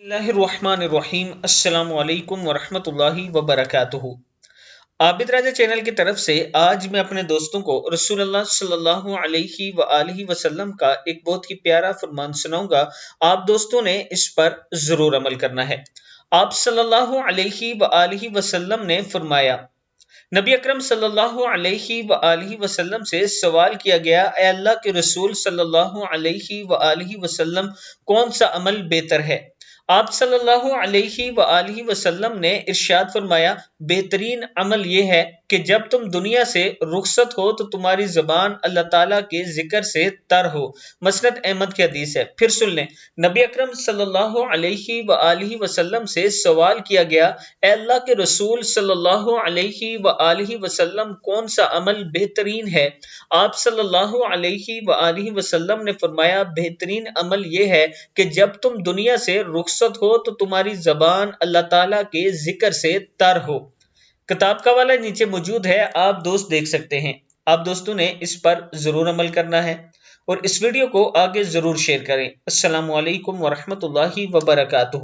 बिस्मिल्लाहिर्रहमानिर्रहीम। अस्सलामु अलैकुम वरहमतुल्लाहि वबरकातुहू। आबिद्राजा चैनल की तरफ से आज मैं अपने दोस्तों को रसूलुल्लाह सल्लल्लाहु अलैहि वआलिहि वसल्लम का एक बहुत ही प्यारा फरमान सुनाऊंगा। आप दोस्तों ने इस पर जरूर अमल करना है। आप सल्लल्लाहु अलैहि वआलिहि वसल्लम ने फरमाया, नबी अकरम सल्लल्लाहु अलैहि वआलिहि वसल्लम से सवाल किया गया, ए अल्लाह के रसूल सल्लल्लाहु अलैहि वआलिहि वसल्लम, कौन सा अमल बेहतर है? आप सल्लल्लाहु अलैहि वआलिहि वसल्लम ने इरशाद फरमाया, बेहतरीन अमल यह है कि जब तुम दुनिया से रुखसत हो तो तुम्हारी ज़बान अल्लाह ताला के जिक्र से तर हो। मसनद अहमद की हदीस है। फिर सुन लें, नबी अकरम सल्लल्लाहु अलैहि वआलिहि वसल्लम से सवाल किया गया, ए अल्लाह के रसूल सल्लल्लाहु अलैहि वआलिहि वसल्लम, कौन सा अमल बेहतरीन है? आप सल्लल्लाहु अलैहि वआलिहि वसल्लम ने फरमाया, बेहतरीन अमल यह है कि जब तुम दुनिया से रुखसत हो तो तुम्हारी ज़बान अल्लाह ताला के जिक्र से तर हो। किताब का वाला नीचे मौजूद है, आप दोस्त देख सकते हैं। आप दोस्तों ने इस पर जरूर अमल करना है और इस वीडियो को आगे जरूर शेयर करें। अस्सलामु अलैकुम वरहमतुल्लाहि वबरकातुहू।